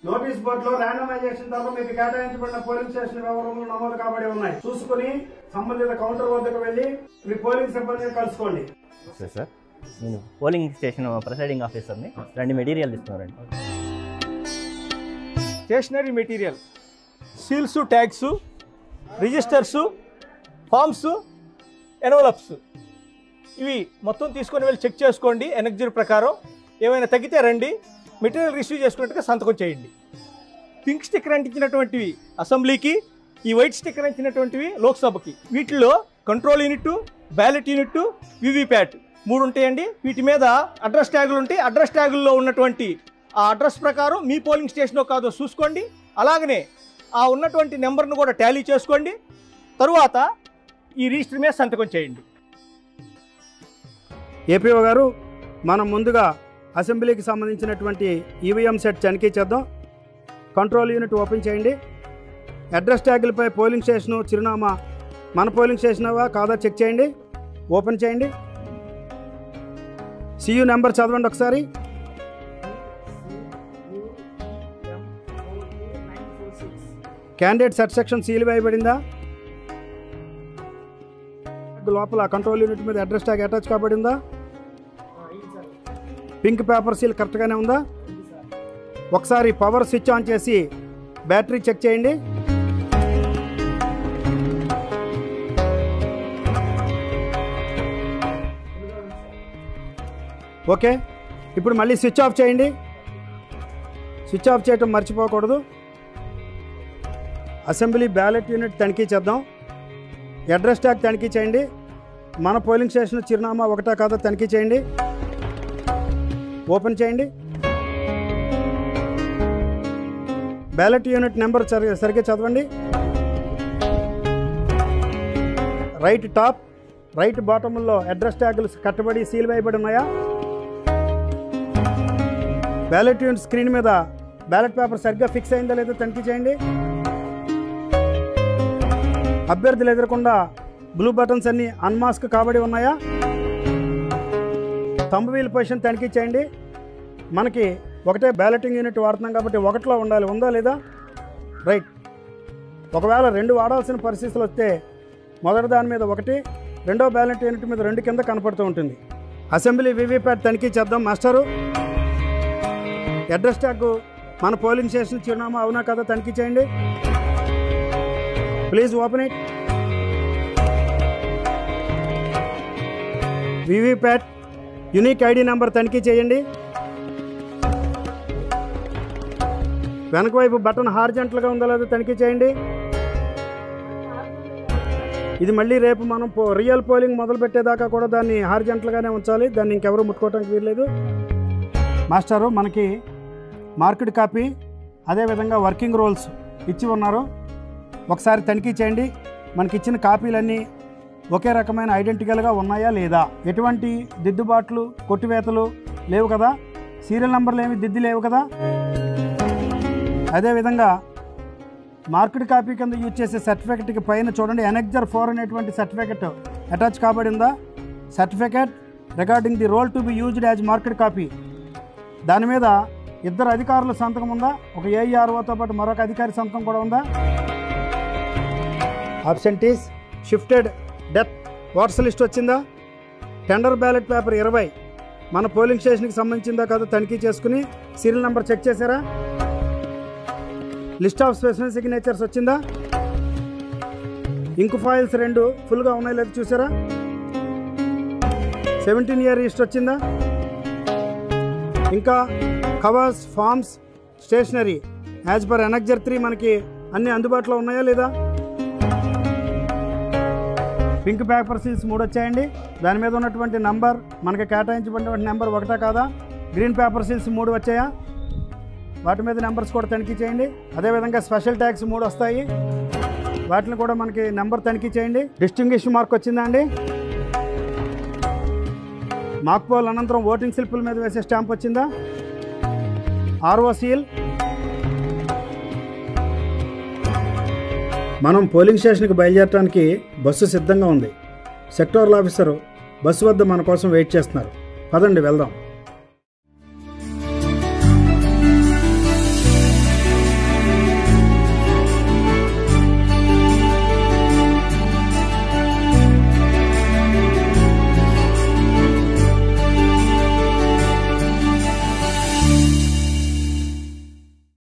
Notice బోర్డులో randomisation ద్వారా మీకు కేటాయించబడిన పోలింగ్ స్టేషన్ వివరములు నమోదు కాబడి ఉన్నాయి. చూసుకుని సంబంధిత కౌంటర్ వద్దకు వెళ్లి మీ పోలింగ్ సిబ్బందిని కలుసుకోండి. సార్ నేను పోలింగ్ స్టేషన్ ప్రిసైడింగ్ ఆఫీసర్ని. రెండు మెటీరియల్ ఇస్తున్నారండి. Stationery material, seals, tags, registers, forms, envelopes ఇవి మొత్తం తీసుకొని వెళ్ళి చెక్ చేసుకోండి. ఎనర్జీ ప్రకారం ఏమైనా తగ్గితే రండి. మెటీరియల్ రిసీవ్ చేసుకున్నట్టుగా సంతకం చేయండి. పింక్ స్టిక్కర్ అంటించినటువంటివి అసెంబ్లీకి, ఈ వైట్ స్టిక్కర్ అంటించినటువంటివి లోక్సభకి. వీటిలో control unit, ballot unit, VVPAT 3 ఉంటాయండి. వీటి మీద అడ్రస్ ట్యాగులు ఉంటాయి. అడ్రస్ ట్యాగుల్లో ఉన్నటువంటి ఆ అడ్రస్ ప్రకారం మీ పోలింగ్ స్టేషనో కాదో చూసుకోండి. అలాగనే ఆ ఉన్నటువంటి నెంబర్ను కూడా టాలీ చేసుకోండి. తరువాత ఈ రిజిస్టర్ మీద సంతకం చేయండి. ఏపీఓ గారు, మనం ముందుగా అసెంబ్లీకి సంబంధించినటువంటి ఈవీఎం సెట్ తనిఖీ చేద్దాం. కంట్రోల్ యూనిట్ ఓపెన్ చేయండి. అడ్రస్ ట్యాగులపై పోలింగ్ స్టేషను చిరునామా మన పోలింగ్ స్టేషనవా కాదా చెక్ చేయండి. ఓపెన్ చేయండి. సియు నెంబర్ చదవండి ఒకసారి. క్యాండిడేట్ సెక్షన్ సీల్ వేయబడిందా? లోపల కంట్రోల్ యూనిట్ మీద అడ్రస్ ట్యాగ్ అటాచ్ కాబడిందా? పింక్ పేపర్ సీల్ కరెక్ట్గానే ఉందా? ఒకసారి పవర్ స్విచ్ ఆన్ చేసి బ్యాటరీ చెక్ చేయండి. ఓకే, ఇప్పుడు మళ్ళీ స్విచ్ ఆఫ్ చేయండి. స్విచ్ ఆఫ్ చేయటం మర్చిపోకూడదు. అసెంబ్లీ బ్యాలెట్ యూనిట్ తనిఖీ చేద్దాం. అడ్రస్ ట్యాగ్ తనిఖీ చేయండి. మన పోలింగ్ స్టేషన్ చిరునామా ఒకటా కాదా తనిఖీ చేయండి. ఓపెన్ చేయండి. బ్యాలెట్ యూనిట్ నెంబర్ సరిగ్గా చదవండి. రైట్ టాప్, రైట్ బాటంలో అడ్రస్ ట్యాగులు కట్టబడి సీల్ వేయబడి ఉన్నాయా? బ్యాలెట్ యూనిట్ స్క్రీన్ మీద బ్యాలెట్ పేపర్ సరిగ్గా ఫిక్స్ అయిందా లేదో తనిఖీ చేయండి. అభ్యర్థులు ఎదురకుండా బ్లూ బటన్స్ అన్ని అన్మాస్క్ కాబడి ఉన్నాయా? థంబ్ వీల్ పొజిషన్ తనిఖీ చేయండి. మనకి ఒకటే బ్యాలెటింగ్ యూనిట్ వాడుతున్నాం కాబట్టి 1లో ఉండాలి. ఉందా లేదా? రైట్. ఒకవేళ 2 వాడాల్సిన పరిస్థితులు వస్తే మొదటి దాని మీద 1, రెండో బ్యాలెట్ యూనిట్ మీద 2 కింద కనపడుతూ ఉంటుంది. అసెంబ్లీ వివిప్యాట్ తనిఖీ చేద్దాం. మాస్టరు, అడ్రస్ ట్యాగ్ మన పోలింగ్ స్టేషన్ చిరునామా అవునా కదా తనిఖీ చేయండి. Please open it. VVPAT unique ID number తనిఖీ చేయండి. వెనక వైపు బటన్ హారిజంటల్గా ఉందో లేదో తనిఖీ చేయండి. ఇది మళ్ళీ రేపు మనం రియల్ పోలింగ్ మొదలు పెట్టేదాకా కూడా దాన్ని హారిజంటల్గానే ఉంచాలి. దాన్ని ఇంకెవరూ ముట్టుకోవడానికి వీల్లేదు. మాస్టరు, మనకి మార్కెట్ కాపీ అదేవిధంగా వర్కింగ్ రూల్స్ ఇచ్చి ఉన్నారు. ఒకసారి తనిఖీ చేయండి. మనకి ఇచ్చిన కాపీలన్నీ ఒకే రకమైన ఐడెంటికల్గా ఉన్నాయా లేదా, ఎటువంటి దిద్దుబాట్లు కొట్టివేతలు లేవు కదా, సీరియల్ నెంబర్లు ఏమి దిద్ది లేవు కదా. అదేవిధంగా మార్కెట్ కాపీ కింద యూజ్ చేసే సర్టిఫికెట్కి పైన చూడండి, ఎనెక్జర్ 4 అనేటువంటి సర్టిఫికెట్ అటాచ్ కాబడిందా? Certificate regarding the roll to be used as marked copy. దాని మీద 2 అధికారుల సంతకం ఉందా? ఒక ఏఈఆర్ఓతో పాటు మరొక అధికారి సంతకం కూడా ఉందా? Absentees, shifted, death, voters list వచ్చిందా? టెండర్ బ్యాలెట్ పేపర్ 20 మన పోలింగ్ స్టేషన్కి సంబంధించిందా కాదో తనిఖీ చేసుకుని సీరియల్ నెంబర్ చెక్ చేశారా? లిస్ట్ ఆఫ్ స్పెషల్ సిగ్నేచర్స్ వచ్చిందా? ఇంక్ ఫైల్స్ 2 ఫుల్గా ఉన్నాయి లేదు చూసారా? 17 ఇయర్ రిజిస్టర్ వచ్చిందా? ఇంకా covers, forms, stationery as per annexure 3 మనకి అన్నీ అందుబాటులో ఉన్నాయా లేదా? పింక్ పేపర్ సీల్స్ 3 వచ్చాయండి. దాని మీద ఉన్నటువంటి నంబర్ మనకి కేటాయించబడినటువంటి నెంబర్ ఒకటా కాదా? గ్రీన్ పేపర్ సీల్స్ 3 వచ్చాయా? వాటి మీద నెంబర్స్ కూడా తనిఖీ చేయండి. అదేవిధంగా స్పెషల్ ట్యాగ్స్ 3 వస్తాయి. వాటిని కూడా మనకి నెంబర్ తనిఖీ చేయండి. డిస్టింగ్విష్ మార్క్ వచ్చిందా అండి? మాక్ పోల్ అనంతరం ఓటింగ్ స్లిప్పుల మీద వేసే స్టాంప్ వచ్చిందా? RO seal. మనం పోలింగ్ స్టేషన్కి బయలుదేరడానికి బస్సు సిద్ధంగా ఉంది. సెక్టోరల్ ఆఫీసరు బస్సు వద్ద మన కోసం వెయిట్ చేస్తున్నారు. పదండి వెళ్దాం.